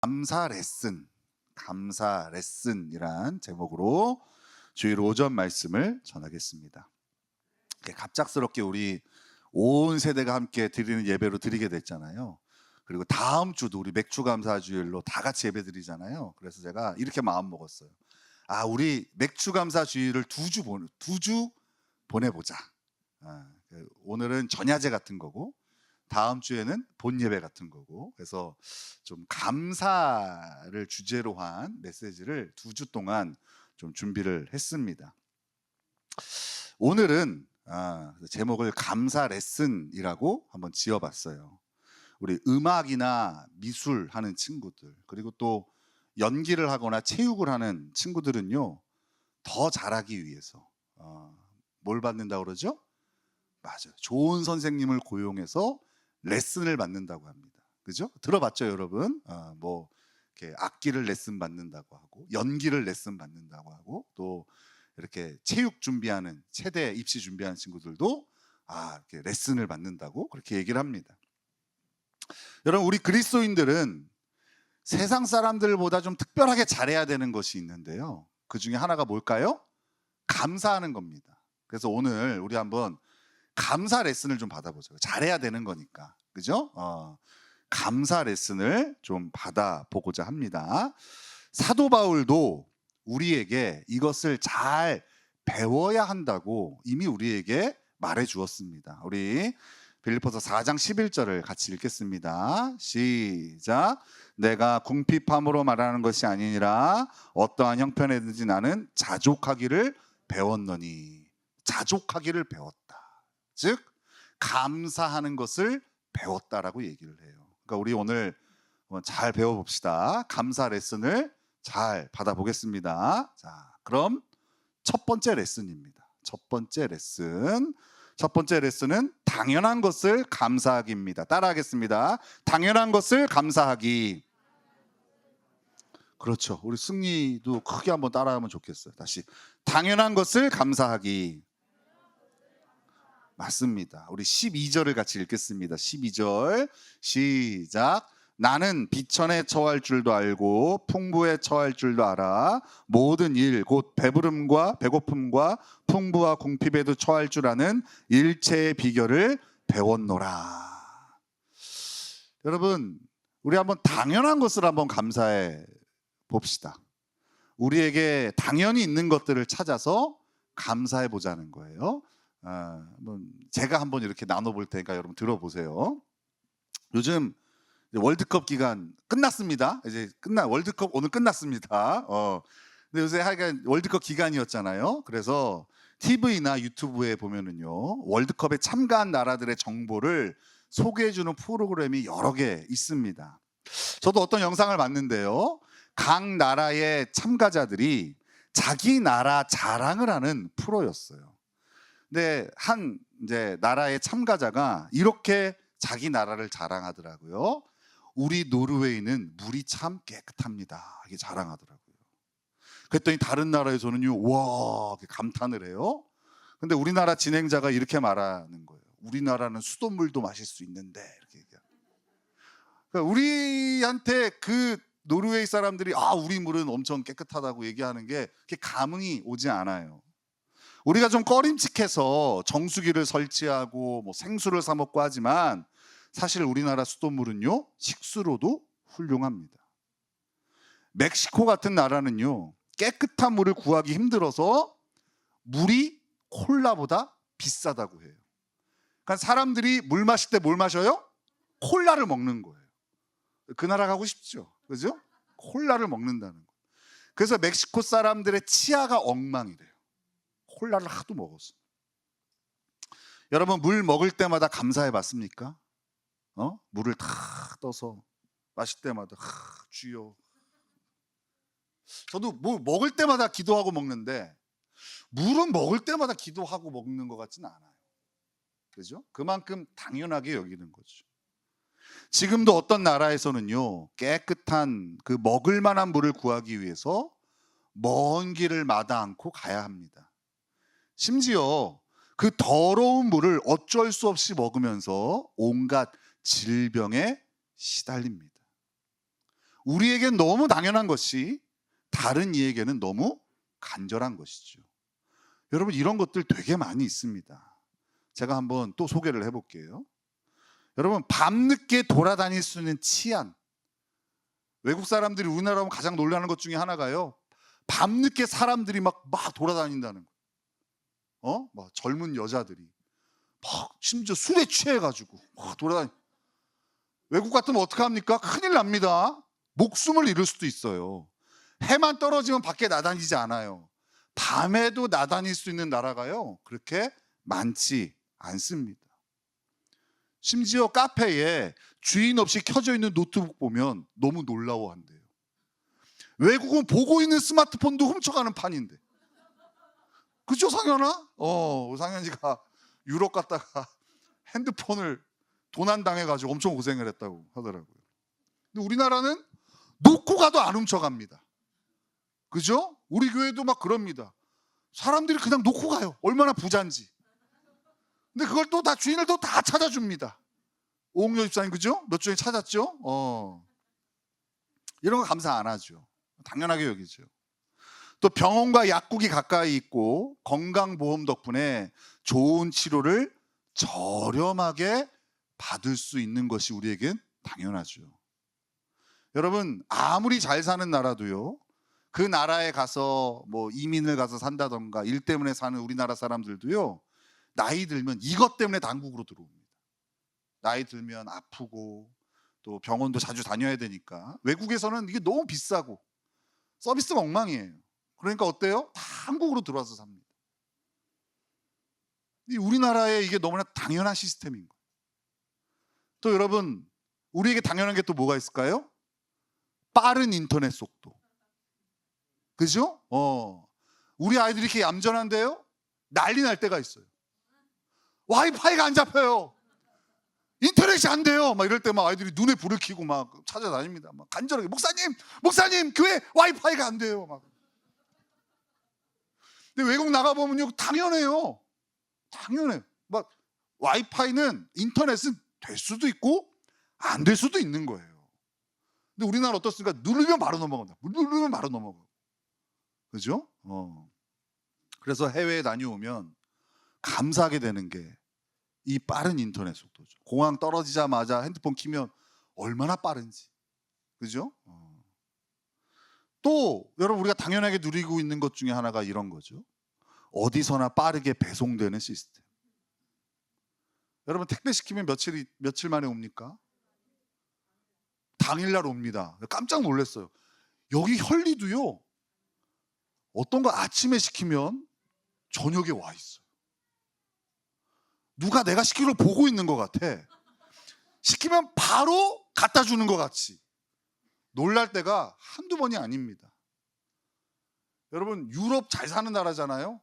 감사 레슨이란 제목으로 주일 오전 말씀을 전하겠습니다. 갑작스럽게 우리 온 세대가 함께 드리는 예배로 드리게 됐잖아요. 그리고 다음 주도 우리 맥주 감사 주일로 다 같이 예배 드리잖아요. 그래서 제가 이렇게 마음 먹었어요. 우리 맥주 감사 주일을 두 주 보내보자. 오늘은 전야제 같은 거고 다음 주에는 본 예배 같은 거고, 그래서 좀 감사를 주제로 한 메시지를 두 주 동안 좀 준비를 했습니다. 오늘은 제목을 감사 레슨이라고 한번 지어봤어요. 우리 음악이나 미술 하는 친구들, 그리고 또 연기를 하거나 체육을 하는 친구들은요, 더 잘하기 위해서 뭘 받는다고 그러죠? 맞아요. 좋은 선생님을 고용해서 레슨을 받는다고 합니다. 그죠? 들어봤죠, 여러분? 뭐 이렇게 악기를 레슨 받는다고 하고, 연기를 레슨 받는다고 하고, 또 이렇게 체육 준비하는 체대 입시 준비하는 친구들도 이렇게 레슨을 받는다고 그렇게 얘기를 합니다. 여러분, 우리 그리스도인들은 세상 사람들보다 좀 특별하게 잘해야 되는 것이 있는데요. 그 중에 하나가 뭘까요? 감사하는 겁니다. 그래서 오늘 우리 한번 감사 레슨을 좀 받아보죠. 잘해야 되는 거니까, 그죠? 감사 레슨을 좀 받아보고자 합니다. 사도 바울도 우리에게 이것을 잘 배워야 한다고 이미 우리에게 말해 주었습니다. 우리 빌립보서 4장 11절을 같이 읽겠습니다. 시작. 내가 궁핍함으로 말하는 것이 아니니라 어떠한 형편에든지 나는 자족하기를 배웠노니. 자족하기를 배웠다. 즉 감사하는 것을 배웠다라고 얘기를 해요. 그러니까 우리 오늘 잘 배워봅시다. 감사 레슨을 잘 받아보겠습니다. 자, 그럼 첫 번째 레슨입니다. 첫 번째 레슨은 당연한 것을 감사하기입니다. 따라하겠습니다. 당연한 것을 감사하기. 그렇죠. 우리 승리도 크게 한번 따라하면 좋겠어요. 다시. 당연한 것을 감사하기. 맞습니다. 우리 12절을 같이 읽겠습니다. 12절 시작. 나는 비천에 처할 줄도 알고 풍부에 처할 줄도 알아. 모든 일 곧 배부름과 배고픔과 풍부와 궁핍에도 처할 줄 아는 일체의 비결을 배웠노라. 여러분, 우리 한번 당연한 것을 한번 감사해 봅시다. 우리에게 당연히 있는 것들을 찾아서 감사해 보자는 거예요. 제가 한번 이렇게 나눠볼 테니까 여러분 들어보세요. 요즘 월드컵 기간 끝났습니다. 이제 월드컵 오늘 끝났습니다. 근데 요새 하여간 월드컵 기간이었잖아요. 그래서 TV나 유튜브에 보면은요, 월드컵에 참가한 나라들의 정보를 소개해주는 프로그램이 여러 개 있습니다. 저도 어떤 영상을 봤는데요, 각 나라의 참가자들이 자기 나라 자랑을 하는 프로였어요. 근데 한 이제 나라의 참가자가 이렇게 자기 나라를 자랑하더라고요. 우리 노르웨이는 물이 참 깨끗합니다. 이게 자랑하더라고요. 그랬더니 다른 나라에서는요, 와, 감탄을 해요. 근데 우리나라 진행자가 이렇게 말하는 거예요. 우리나라는 수돗물도 마실 수 있는데, 이렇게 얘기해요. 그러니까 우리한테 그 노르웨이 사람들이 우리 물은 엄청 깨끗하다고 얘기하는 게 그렇게 감흥이 오지 않아요. 우리가 좀 꺼림칙해서 정수기를 설치하고 뭐 생수를 사 먹고 하지만 사실 우리나라 수돗물은요, 식수로도 훌륭합니다. 멕시코 같은 나라는요, 깨끗한 물을 구하기 힘들어서 물이 콜라보다 비싸다고 해요. 그러니까 사람들이 물 마실 때 뭘 마셔요? 콜라를 먹는 거예요. 그 나라 가고 싶죠, 그죠? 콜라를 먹는다는 거. 그래서 멕시코 사람들의 치아가 엉망이래요. 콜라를 하도 먹었어. 여러분, 물 먹을 때마다 감사해 봤습니까? 물을 탁 떠서 마실 때마다 주여. 저도 뭐 먹을 때마다 기도하고 먹는데 물은 먹을 때마다 기도하고 먹는 것 같지는 않아요. 그죠? 그만큼 당연하게 여기는 거죠. 지금도 어떤 나라에서는요, 깨끗한 그 먹을 만한 물을 구하기 위해서 먼 길을 마다 않고 가야 합니다. 심지어 그 더러운 물을 어쩔 수 없이 먹으면서 온갖 질병에 시달립니다. 우리에겐 너무 당연한 것이 다른 이에게는 너무 간절한 것이죠. 여러분, 이런 것들 되게 많이 있습니다. 제가 한번 또 소개를 해볼게요. 여러분, 밤늦게 돌아다닐 수 있는 치안. 외국 사람들이 우리나라 오면 가장 놀라는 것 중에 하나가요, 밤늦게 사람들이 막 돌아다닌다는 거. 막 젊은 여자들이 막 심지어 술에 취해가지고 막 돌아다니. 외국 같으면 어떡합니까? 큰일 납니다. 목숨을 잃을 수도 있어요. 해만 떨어지면 밖에 나다니지 않아요. 밤에도 나다닐 수 있는 나라가요, 그렇게 많지 않습니다. 심지어 카페에 주인 없이 켜져 있는 노트북 보면 너무 놀라워한대요. 외국은 보고 있는 스마트폰도 훔쳐가는 판인데. 그죠, 상현아? 상현이가 유럽 갔다가 핸드폰을 도난당해가지고 엄청 고생을 했다고 하더라고요. 근데 우리나라는 놓고 가도 안 훔쳐갑니다. 그죠? 우리 교회도 막 그럽니다. 사람들이 그냥 놓고 가요. 얼마나 부자인지. 근데 그걸 또 다 주인을 또 다 찾아줍니다. 오홍여 집사님, 그죠? 몇 주에 찾았죠? 이런 거 감사 안 하죠. 당연하게 여기죠. 또 병원과 약국이 가까이 있고 건강보험 덕분에 좋은 치료를 저렴하게 받을 수 있는 것이 우리에겐 당연하죠. 여러분, 아무리 잘 사는 나라도요, 그 나라에 가서 뭐 이민을 가서 산다던가 일 때문에 사는 우리나라 사람들도요, 나이 들면 이것 때문에 당국으로 들어옵니다. 나이 들면 아프고 또 병원도 자주 다녀야 되니까. 외국에서는 이게 너무 비싸고 서비스가 엉망이에요. 그러니까 어때요? 다 한국으로 들어와서 삽니다. 우리나라에 이게 너무나 당연한 시스템인 거예요. 또 여러분, 우리에게 당연한 게 또 뭐가 있을까요? 빠른 인터넷 속도. 그죠? 우리 아이들이 이렇게 얌전한데요, 난리 날 때가 있어요. 와이파이가 안 잡혀요. 인터넷이 안 돼요. 막 이럴 때 막 아이들이 눈에 불을 켜고 막 찾아다닙니다. 막 간절하게, 목사님, 교회 와이파이가 안 돼요. 막. 근데 외국 나가 보면요, 당연해요. 당연해요. 막 와이파이는, 인터넷은 될 수도 있고 안 될 수도 있는 거예요. 근데 우리나라 어떻습니까? 누르면 바로 넘어간다. 누르면 바로 넘어가. 그죠? 그래서 해외에 다녀오면 감사하게 되는 게 이 빠른 인터넷 속도죠. 공항 떨어지자마자 핸드폰 키면 얼마나 빠른지. 그죠? 또 여러분, 우리가 당연하게 누리고 있는 것 중에 하나가 이런 거죠. 어디서나 빠르게 배송되는 시스템. 여러분, 택배 시키면 며칠 만에 옵니까? 당일날 옵니다. 깜짝 놀랐어요. 여기 혈리도요, 어떤 거 아침에 시키면 저녁에 와 있어요. 누가 내가 시킨 걸 보고 있는 것 같아. 시키면 바로 갖다 주는 것 같이. 놀랄 때가 한두 번이 아닙니다. 여러분, 유럽 잘 사는 나라잖아요.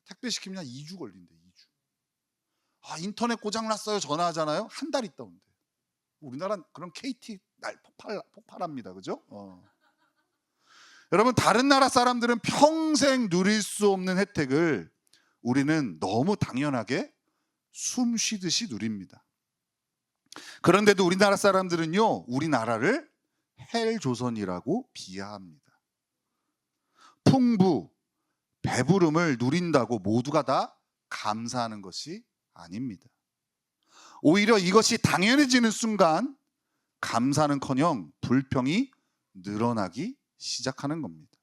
택배 시키면 2주 걸린대. 2주. 인터넷 고장 났어요. 전화하잖아요. 한 달 있다 온대. 우리나라는 그럼 KT 날 폭발합니다. 그죠? 여러분, 다른 나라 사람들은 평생 누릴 수 없는 혜택을 우리는 너무 당연하게 숨 쉬듯이 누립니다. 그런데도 우리나라 사람들은요, 우리나라를 헬조선이라고 비하합니다. 풍부, 배부름을 누린다고 모두가 다 감사하는 것이 아닙니다. 오히려 이것이 당연해지는 순간 감사는커녕 불평이 늘어나기 시작하는 겁니다.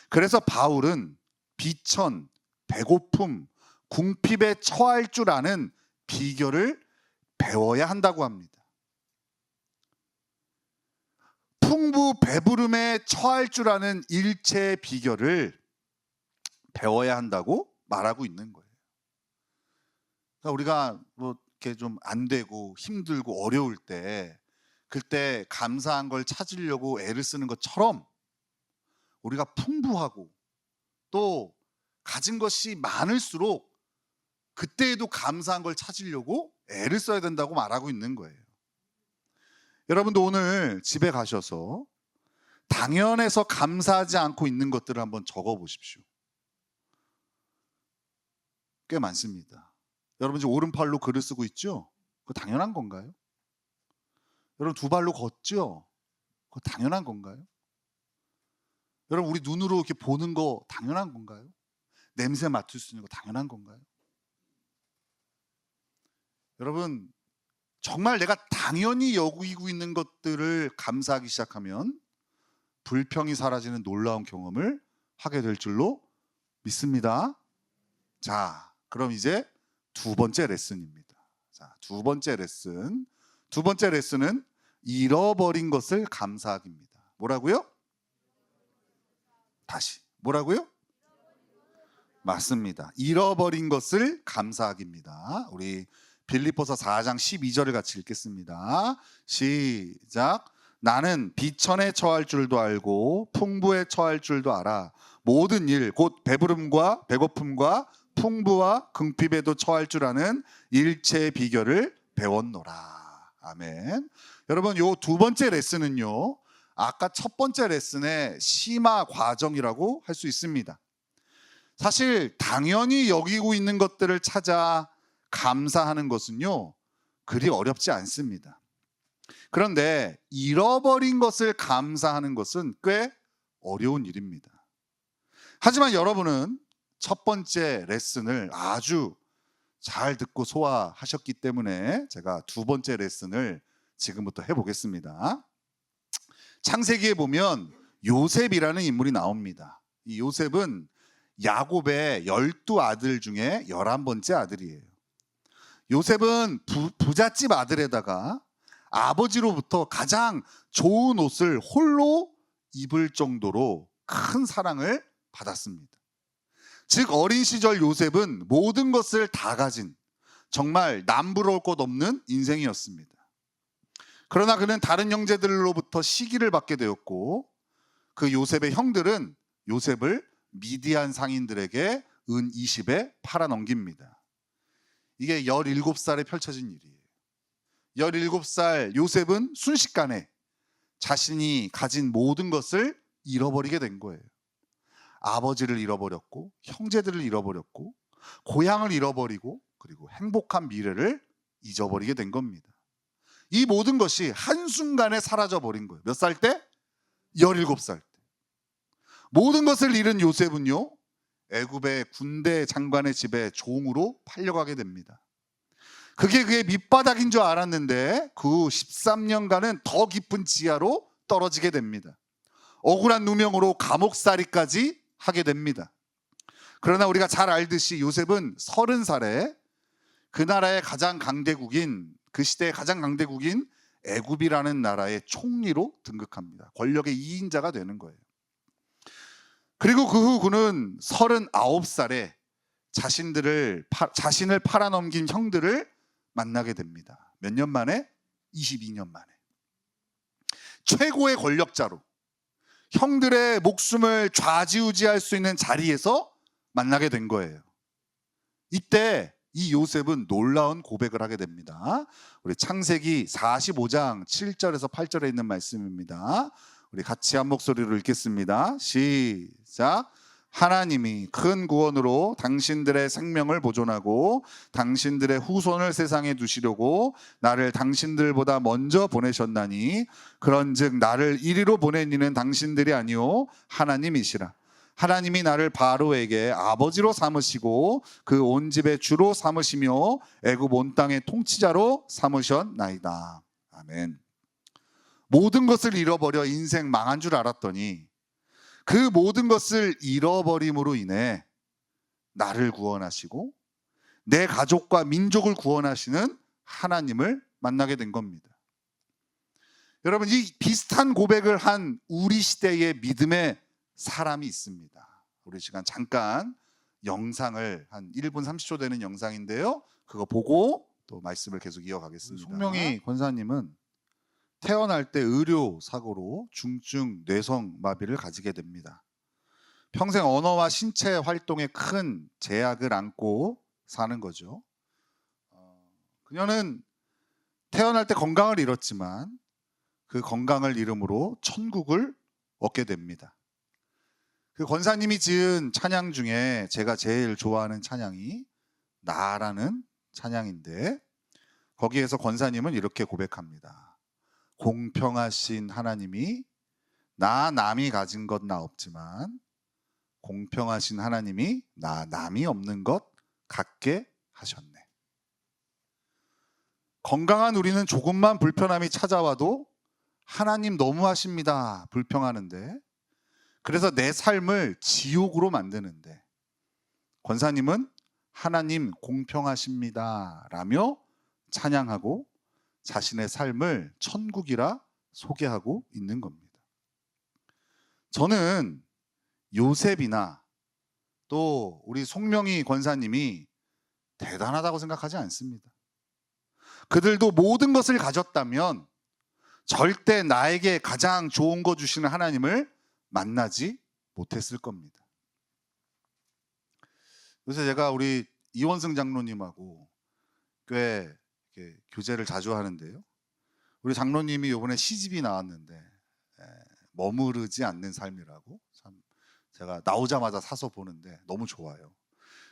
그래서 바울은 비천, 배고픔, 궁핍에 처할 줄 아는 비결을 배워야 한다고 합니다. 풍부 배부름에 처할 줄 아는 일체의 비결을 배워야 한다고 말하고 있는 거예요. 그러니까 우리가 뭐 이렇게 좀 안 되고 힘들고 어려울 때, 그때 감사한 걸 찾으려고 애를 쓰는 것처럼 우리가 풍부하고 또 가진 것이 많을수록 그때에도 감사한 걸 찾으려고 애를 써야 된다고 말하고 있는 거예요. 여러분도 오늘 집에 가셔서 당연해서 감사하지 않고 있는 것들을 한번 적어 보십시오. 꽤 많습니다. 여러분 지금 오른팔로 글을 쓰고 있죠? 그거 당연한 건가요? 여러분 두 발로 걷죠? 그거 당연한 건가요? 여러분 우리 눈으로 이렇게 보는 거 당연한 건가요? 냄새 맡을 수 있는 거 당연한 건가요? 여러분 정말 내가 당연히 여기고 있는 것들을 감사하기 시작하면 불평이 사라지는 놀라운 경험을 하게 될 줄로 믿습니다. 자, 그럼 이제 두 번째 레슨입니다. 자, 두 번째 레슨. 두 번째 레슨은 잃어버린 것을 감사하기입니다. 뭐라고요? 다시. 뭐라고요? 맞습니다. 잃어버린 것을 감사하기입니다. 우리 빌립보서 4장 12절을 같이 읽겠습니다. 시작. 나는 비천에 처할 줄도 알고 풍부에 처할 줄도 알아. 모든 일 곧 배부름과 배고픔과 풍부와 궁핍에도 처할 줄 아는 일체의 비결을 배웠노라. 아멘. 여러분 요 두 번째 레슨은요, 아까 첫 번째 레슨의 심화 과정이라고 할 수 있습니다. 사실 당연히 여기고 있는 것들을 찾아 감사하는 것은요, 그리 어렵지 않습니다. 그런데 잃어버린 것을 감사하는 것은 꽤 어려운 일입니다. 하지만 여러분은 첫 번째 레슨을 아주 잘 듣고 소화하셨기 때문에 제가 두 번째 레슨을 지금부터 해보겠습니다. 창세기에 보면 요셉이라는 인물이 나옵니다. 이 요셉은 야곱의 12아들 중에 11번째 아들이에요. 요셉은 부잣집 아들에다가 아버지로부터 가장 좋은 옷을 홀로 입을 정도로 큰 사랑을 받았습니다. 즉 어린 시절 요셉은 모든 것을 다 가진 정말 남부러울 것 없는 인생이었습니다. 그러나 그는 다른 형제들로부터 시기를 받게 되었고, 그 요셉의 형들은 요셉을 미디안 상인들에게 은 20에 팔아넘깁니다. 이게 17살에 펼쳐진 일이에요. 17살 요셉은 순식간에 자신이 가진 모든 것을 잃어버리게 된 거예요. 아버지를 잃어버렸고, 형제들을 잃어버렸고, 고향을 잃어버리고, 그리고 행복한 미래를 잊어버리게 된 겁니다. 이 모든 것이 한순간에 사라져버린 거예요. 몇 살 때? 17살 때. 모든 것을 잃은 요셉은요, 애굽의 군대 장관의 집에 종으로 팔려가게 됩니다. 그게 그의 밑바닥인 줄 알았는데 그 13년간은 더 깊은 지하로 떨어지게 됩니다. 억울한 누명으로 감옥살이까지 하게 됩니다. 그러나 우리가 잘 알듯이 요셉은 30살에 그 나라의 가장 강대국인, 그 시대의 가장 강대국인 애굽이라는 나라의 총리로 등극합니다. 권력의 2인자가 되는 거예요. 그리고 그 후 그는 39살에 자신을 팔아넘긴 형들을 만나게 됩니다. 몇 년 만에? 22년 만에. 최고의 권력자로 형들의 목숨을 좌지우지할 수 있는 자리에서 만나게 된 거예요. 이때 이 요셉은 놀라운 고백을 하게 됩니다. 우리 창세기 45장 7절에서 8절에 있는 말씀입니다. 우리 같이 한 목소리로 읽겠습니다. 시작. 하나님이 큰 구원으로 당신들의 생명을 보존하고 당신들의 후손을 세상에 두시려고 나를 당신들보다 먼저 보내셨나니, 그런즉 나를 이리로 보낸 이는 당신들이 아니요 하나님이시라. 하나님이 나를 바로에게 아버지로 삼으시고 그 온 집의 주로 삼으시며 애굽 온 땅의 통치자로 삼으셨나이다. 아멘. 모든 것을 잃어버려 인생 망한 줄 알았더니 그 모든 것을 잃어버림으로 인해 나를 구원하시고 내 가족과 민족을 구원하시는 하나님을 만나게 된 겁니다. 여러분, 이 비슷한 고백을 한 우리 시대의 믿음의 사람이 있습니다. 우리 시간 잠깐 영상을, 한 1분 30초 되는 영상인데요, 그거 보고 또 말씀을 계속 이어가겠습니다. 송명희 권사님은 태어날 때 의료 사고로 중증 뇌성 마비를 가지게 됩니다. 평생 언어와 신체 활동에 큰 제약을 안고 사는 거죠. 그녀는 태어날 때 건강을 잃었지만 그 건강을 잃음으로 천국을 얻게 됩니다. 그 권사님이 지은 찬양 중에 제가 제일 좋아하는 찬양이 나라는 찬양인데, 거기에서 권사님은 이렇게 고백합니다. 공평하신 하나님이 나 남이 가진 것 나 없지만 공평하신 하나님이 나 남이 없는 것 갖게 하셨네. 건강한 우리는 조금만 불편함이 찾아와도 하나님 너무하십니다 불평하는데, 그래서 내 삶을 지옥으로 만드는데 권사님은 하나님 공평하십니다 라며 찬양하고 자신의 삶을 천국이라 소개하고 있는 겁니다. 저는 요셉이나 또 우리 송명희 권사님이 대단하다고 생각하지 않습니다. 그들도 모든 것을 가졌다면 절대 나에게 가장 좋은 거 주시는 하나님을 만나지 못했을 겁니다. 요새 제가 우리 이원승 장로님하고 꽤 교제를 자주 하는데요. 우리 장로님이 이번에 시집이 나왔는데 머무르지 않는 삶이라고, 참 제가 나오자마자 사서 보는데 너무 좋아요.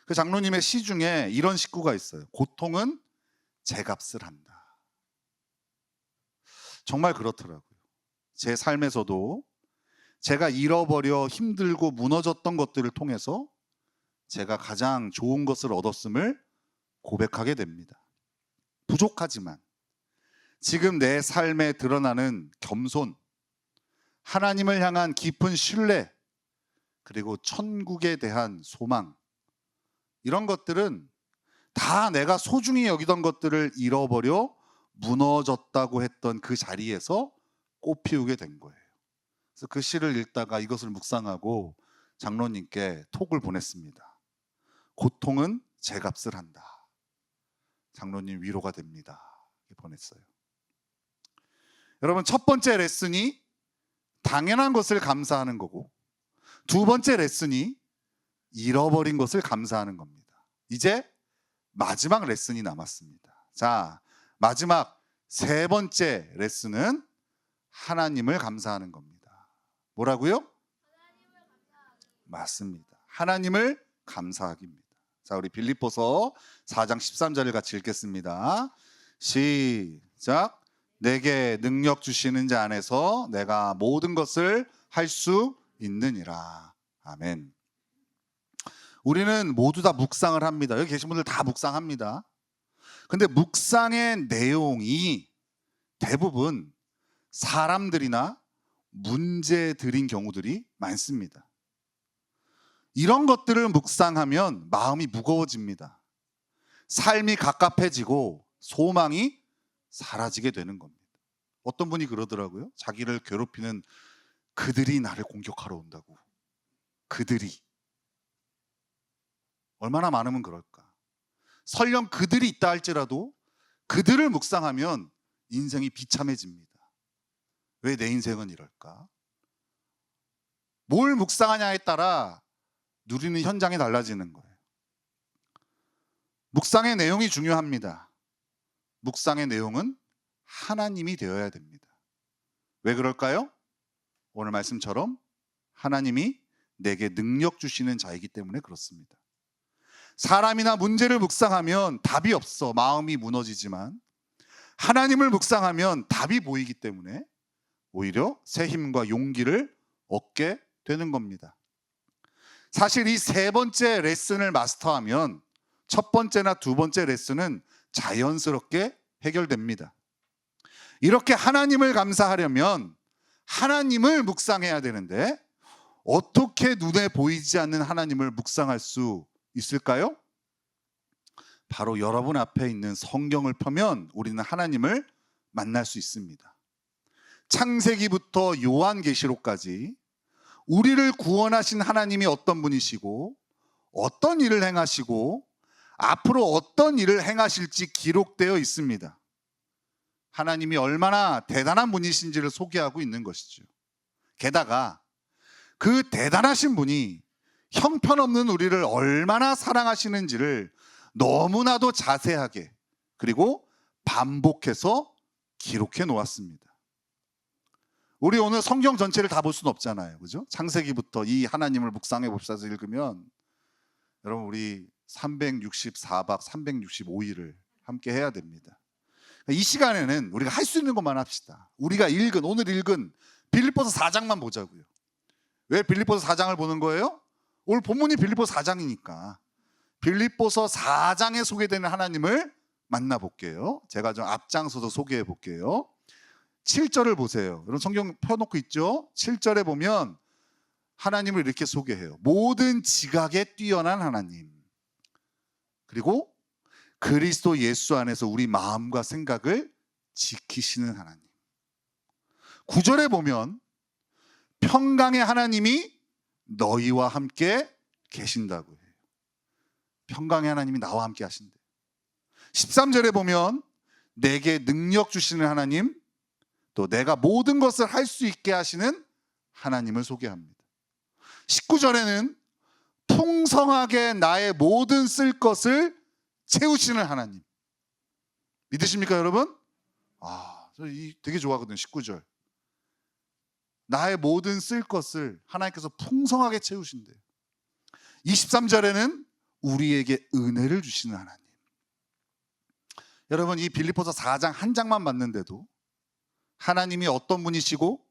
그 장로님의 시 중에 이런 식구가 있어요. 고통은 제값을 한다. 정말 그렇더라고요. 제 삶에서도 제가 잃어버려 힘들고 무너졌던 것들을 통해서 제가 가장 좋은 것을 얻었음을 고백하게 됩니다. 부족하지만 지금 내 삶에 드러나는 겸손, 하나님을 향한 깊은 신뢰, 그리고 천국에 대한 소망, 이런 것들은 다 내가 소중히 여기던 것들을 잃어버려 무너졌다고 했던 그 자리에서 꽃피우게 된 거예요. 그래서 그 시를 읽다가 이것을 묵상하고 장로님께 톡을 보냈습니다. 고통은 제값을 한다. 장로님 위로가 됩니다. 보냈어요. 여러분, 첫 번째 레슨이 당연한 것을 감사하는 거고, 두 번째 레슨이 잃어버린 것을 감사하는 겁니다. 이제 마지막 레슨이 남았습니다. 자, 마지막 세 번째 레슨은 하나님을 감사하는 겁니다. 뭐라고요? 맞습니다. 하나님을 감사하기입니다. 자, 우리 빌립보서 4장 13절을 같이 읽겠습니다. 시작. 내게 능력 주시는 자 안에서 내가 모든 것을 할 수 있느니라. 아멘. 우리는 모두 다 묵상을 합니다. 여기 계신 분들 다 묵상합니다. 근데 묵상의 내용이 대부분 사람들이나 문제들인 경우들이 많습니다. 이런 것들을 묵상하면 마음이 무거워집니다. 삶이 갑갑해지고 소망이 사라지게 되는 겁니다. 어떤 분이 그러더라고요. 자기를 괴롭히는 그들이 나를 공격하러 온다고. 그들이 얼마나 많으면 그럴까. 설령 그들이 있다 할지라도 그들을 묵상하면 인생이 비참해집니다. 왜 내 인생은 이럴까? 뭘 묵상하냐에 따라 누리는 현장이 달라지는 거예요. 묵상의 내용이 중요합니다. 묵상의 내용은 하나님이 되어야 됩니다. 왜 그럴까요? 오늘 말씀처럼 하나님이 내게 능력 주시는 자이기 때문에 그렇습니다. 사람이나 문제를 묵상하면 답이 없어 마음이 무너지지만, 하나님을 묵상하면 답이 보이기 때문에 오히려 새 힘과 용기를 얻게 되는 겁니다. 사실 이 세 번째 레슨을 마스터하면 첫 번째나 두 번째 레슨은 자연스럽게 해결됩니다. 이렇게 하나님을 감사하려면 하나님을 묵상해야 되는데, 어떻게 눈에 보이지 않는 하나님을 묵상할 수 있을까요? 바로 여러분 앞에 있는 성경을 펴면 우리는 하나님을 만날 수 있습니다. 창세기부터 요한계시록까지 우리를 구원하신 하나님이 어떤 분이시고 어떤 일을 행하시고 앞으로 어떤 일을 행하실지 기록되어 있습니다. 하나님이 얼마나 대단한 분이신지를 소개하고 있는 것이죠. 게다가 그 대단하신 분이 형편없는 우리를 얼마나 사랑하시는지를 너무나도 자세하게 그리고 반복해서 기록해 놓았습니다. 우리 오늘 성경 전체를 다 볼 수는 없잖아요. 그죠? 창세기부터 이 하나님을 묵상해 봅시다 읽으면 여러분 우리 364박 365일을 함께 해야 됩니다. 이 시간에는 우리가 할 수 있는 것만 합시다. 우리가 오늘 읽은 빌립보서 4장만 보자고요. 왜 빌립보서 4장을 보는 거예요? 오늘 본문이 빌립보서 4장이니까 빌립보서 4장에 소개되는 하나님을 만나볼게요. 제가 좀 앞장서서 소개해 볼게요. 7절을 보세요. 여러분 성경 펴놓고 있죠? 7절에 보면 하나님을 이렇게 소개해요. 모든 지각에 뛰어난 하나님, 그리고 그리스도 예수 안에서 우리 마음과 생각을 지키시는 하나님. 9절에 보면 평강의 하나님이 너희와 함께 계신다고 해요. 평강의 하나님이 나와 함께 하신대. 13절에 보면 내게 능력 주시는 하나님, 또 내가 모든 것을 할 수 있게 하시는 하나님을 소개합니다. 19절에는 풍성하게 나의 모든 쓸 것을 채우시는 하나님. 믿으십니까 여러분? 저 되게 좋아하거든요. 19절. 나의 모든 쓸 것을 하나님께서 풍성하게 채우신대요. 23절에는 우리에게 은혜를 주시는 하나님. 여러분, 이 빌립보서 4장 한 장만 봤는데도 하나님이 어떤 분이시고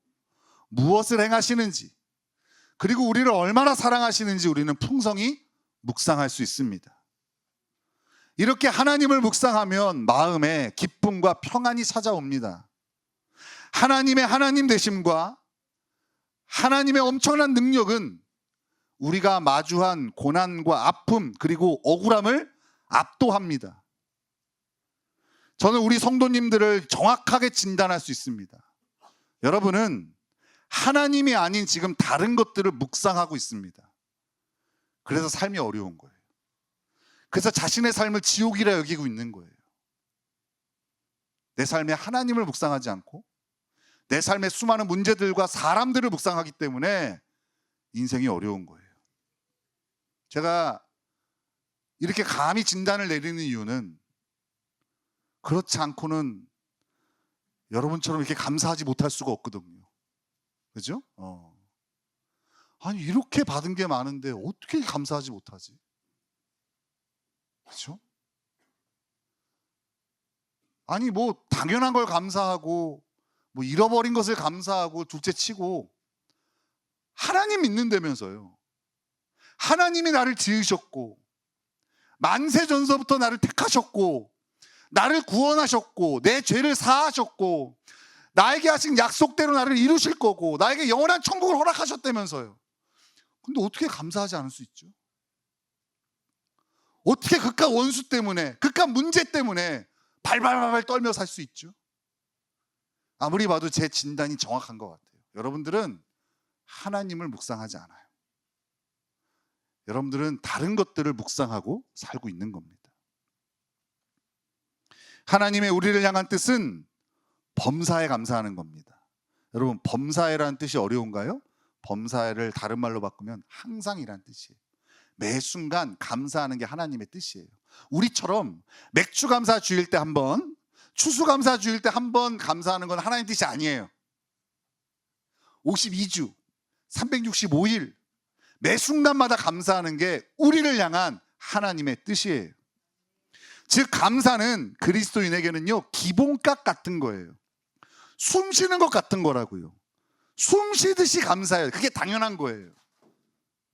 무엇을 행하시는지, 그리고 우리를 얼마나 사랑하시는지 우리는 풍성히 묵상할 수 있습니다. 이렇게 하나님을 묵상하면 마음에 기쁨과 평안이 찾아옵니다. 하나님의 하나님 되심과 하나님의 엄청난 능력은 우리가 마주한 고난과 아픔 그리고 억울함을 압도합니다. 저는 우리 성도님들을 정확하게 진단할 수 있습니다. 여러분은 하나님이 아닌 지금 다른 것들을 묵상하고 있습니다. 그래서 삶이 어려운 거예요. 그래서 자신의 삶을 지옥이라 여기고 있는 거예요. 내 삶에 하나님을 묵상하지 않고 내 삶의 수많은 문제들과 사람들을 묵상하기 때문에 인생이 어려운 거예요. 제가 이렇게 감히 진단을 내리는 이유는 그렇지 않고는 여러분처럼 이렇게 감사하지 못할 수가 없거든요. 그죠? 아니 이렇게 받은 게 많은데 어떻게 감사하지 못하지? 그죠? 아니 뭐 당연한 걸 감사하고 뭐 잃어버린 것을 감사하고 둘째 치고 하나님 믿는다면서요. 하나님이 나를 지으셨고 만세전서부터 나를 택하셨고 나를 구원하셨고 내 죄를 사하셨고 나에게 하신 약속대로 나를 이루실 거고 나에게 영원한 천국을 허락하셨다면서요. 근데 어떻게 감사하지 않을 수 있죠? 어떻게 그깟 원수 때문에 그깟 문제 때문에 발발발발 떨며 살 수 있죠? 아무리 봐도 제 진단이 정확한 것 같아요. 여러분들은 하나님을 묵상하지 않아요. 여러분들은 다른 것들을 묵상하고 살고 있는 겁니다. 하나님의 우리를 향한 뜻은 범사에 감사하는 겁니다. 여러분, 범사에라는 뜻이 어려운가요? 범사에를 다른 말로 바꾸면 항상이라는 뜻이에요. 매 순간 감사하는 게 하나님의 뜻이에요. 우리처럼 맥주 감사 주일 때 한 번, 추수 감사 주일 때 한 번 감사하는 건 하나님 뜻이 아니에요. 52주, 365일 매 순간마다 감사하는 게 우리를 향한 하나님의 뜻이에요. 즉 감사는 그리스도인에게는요 기본값 같은 거예요. 숨 쉬는 것 같은 거라고요. 숨 쉬듯이 감사해요. 그게 당연한 거예요.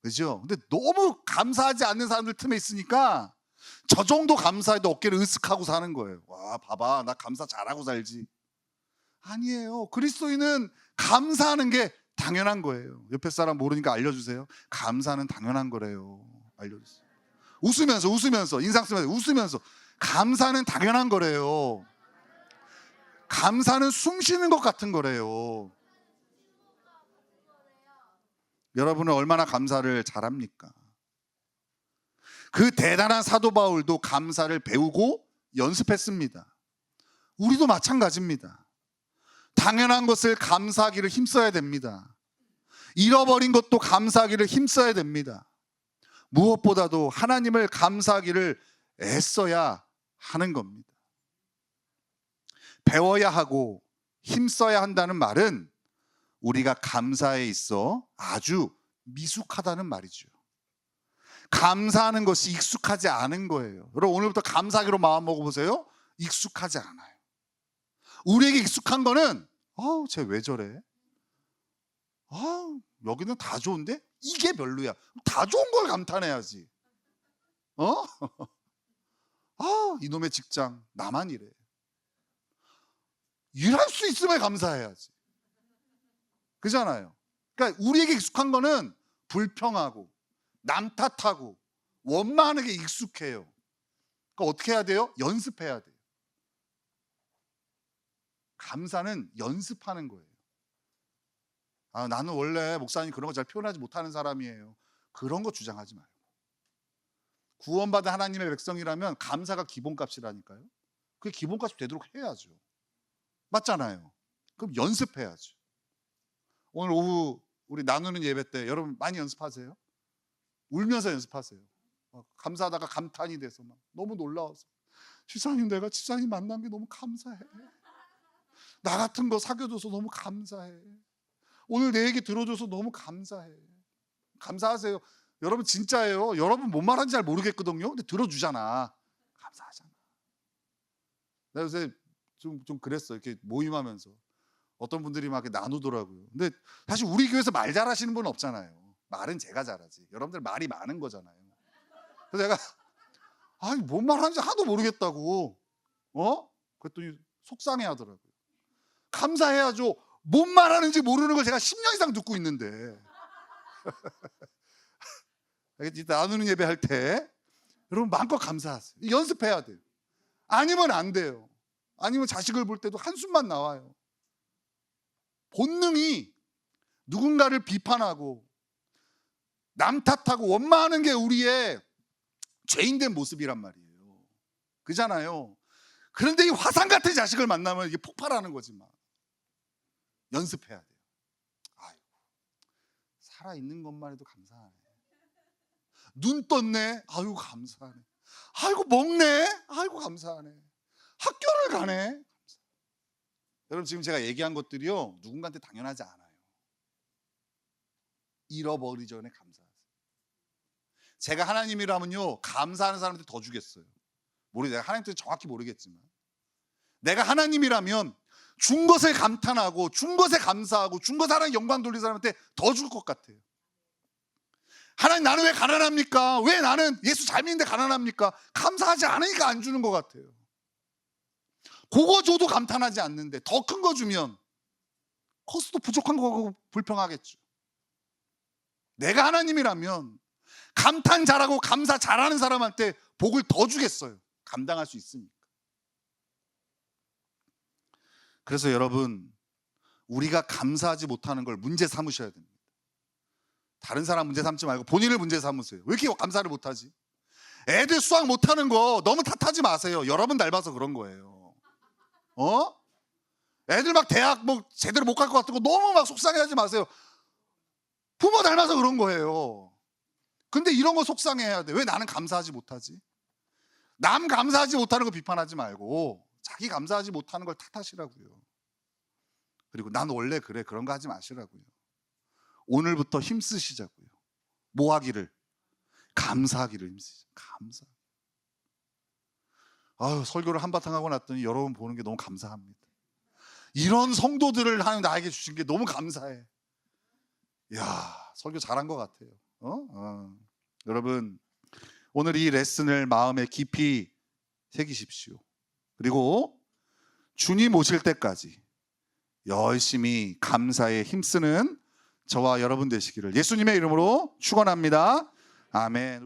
그죠? 근데 너무 감사하지 않는 사람들 틈에 있으니까 저 정도 감사해도 어깨를 으쓱하고 사는 거예요. 와, 봐봐, 나 감사 잘하고 살지. 아니에요. 그리스도인은 감사하는 게 당연한 거예요. 옆에 사람 모르니까 알려주세요. 감사는 당연한 거래요. 알려주세요. 웃으면서 인상 쓰면서 웃으면서 감사는 당연한 거래요. 감사는 숨 쉬는 것 같은 거래요. 여러분은 얼마나 감사를 잘합니까? 그 대단한 사도 바울도 감사를 배우고 연습했습니다. 우리도 마찬가지입니다. 당연한 것을 감사하기를 힘써야 됩니다. 잃어버린 것도 감사하기를 힘써야 됩니다. 무엇보다도 하나님을 감사하기를 애써야 하는 겁니다. 배워야 하고 힘써야 한다는 말은 우리가 감사에 있어 아주 미숙하다는 말이죠. 감사하는 것이 익숙하지 않은 거예요. 여러분 오늘부터 감사하기로 마음 먹어보세요. 익숙하지 않아요. 우리에게 익숙한 거는 쟤 왜 저래? 여기는 다 좋은데 이게 별로야. 다 좋은 걸 감탄해야지. 이놈의 직장 나만 이래. 일할 수 있음에 감사해야지. 그잖아요. 그러니까 우리에게 익숙한 거는 불평하고 남 탓하고 원망하는 게 익숙해요. 그러니까 어떻게 해야 돼요? 연습해야 돼요. 감사는 연습하는 거예요. 나는 원래 목사님 그런 거 잘 표현하지 못하는 사람이에요. 그런 거 주장하지 말고. 구원받은 하나님의 백성이라면 감사가 기본값이라니까요. 그게 기본값이 되도록 해야죠. 맞잖아요. 그럼 연습해야죠. 오늘 오후 우리 나누는 예배 때 여러분 많이 연습하세요. 울면서 연습하세요. 감사하다가 감탄이 돼서 막 너무 놀라워서 집사님 내가 집사님 만난 게 너무 감사해. 나 같은 거 사귀어줘서 너무 감사해. 오늘 내 얘기 들어줘서 너무 감사해. 감사하세요. 여러분 진짜예요. 여러분 뭔 말하는지 잘 모르겠거든요. 근데 들어주잖아. 감사하잖아. 내가 요새 좀 그랬어. 이렇게 모임하면서 어떤 분들이 막 이렇게 나누더라고요. 근데 사실 우리 교회에서 말 잘하시는 분은 없잖아요. 말은 제가 잘하지. 여러분들 말이 많은 거잖아요. 그래서 내가 뭔 말하는지 하나도 모르겠다고. 그랬더니 속상해하더라고요. 감사해야죠. 뭔 말하는지 모르는 걸 제가 10년 이상 듣고 있는데. 나누는 예배 할 때 여러분 마음껏 감사하세요. 연습해야 돼요. 아니면 안 돼요. 아니면 자식을 볼 때도 한숨만 나와요. 본능이 누군가를 비판하고 남 탓하고 원망하는 게 우리의 죄인된 모습이란 말이에요. 그잖아요. 그런데 이 화산 같은 자식을 만나면 이게 폭발하는 거지만 연습해야 돼요. 살아있는 것만 해도 감사하네. 눈 떴네. 감사하네. 먹네. 감사하네. 학교를 가네. 여러분 지금 제가 얘기한 것들이요 누군가한테 당연하지 않아요. 잃어버리기 전에 감사하세요. 제가 하나님이라면요 감사하는 사람한테 더 주겠어요. 내가 하나님한테 정확히 모르겠지만 내가 하나님이라면 준 것에 감탄하고 준 것에 감사하고 준 것에 하나님 영광 돌리는 사람한테 더 줄 것 같아요. 하나님 나는 왜 가난합니까? 왜 나는 예수 잘 믿는데 가난합니까? 감사하지 않으니까 안 주는 것 같아요. 그거 줘도 감탄하지 않는데 더 큰 거 주면 코스도 부족한 거고 불평하겠죠. 내가 하나님이라면 감탄 잘하고 감사 잘하는 사람한테 복을 더 주겠어요. 감당할 수 있으니까. 그래서 여러분 우리가 감사하지 못하는 걸 문제 삼으셔야 됩니다. 다른 사람 문제 삼지 말고 본인을 문제 삼으세요. 왜 이렇게 감사를 못하지? 애들 수학 못하는 거 너무 탓하지 마세요. 여러분 닮아서 그런 거예요. 애들 막 대학 제대로 못 갈 것 같은 거 너무 막 속상해하지 마세요. 부모 닮아서 그런 거예요. 근데 이런 거 속상해해야 돼. 왜 나는 감사하지 못하지? 남 감사하지 못하는 거 비판하지 말고 자기 감사하지 못하는 걸 탓하시라고요. 그리고 난 원래 그래 그런 거 하지 마시라고요. 오늘부터 힘쓰시자고요. 뭐 하기를? 감사하기를 힘쓰자. 감사. 설교를 한바탕 하고 났더니 여러분 보는 게 너무 감사합니다. 이런 성도들을 하나님 나에게 주신 게 너무 감사해. 이야, 설교 잘한 것 같아요. 여러분 오늘 이 레슨을 마음에 깊이 새기십시오. 그리고 주님 오실 때까지 열심히 감사에 힘쓰는 저와 여러분 되시기를 예수님의 이름으로 축원합니다. 아멘.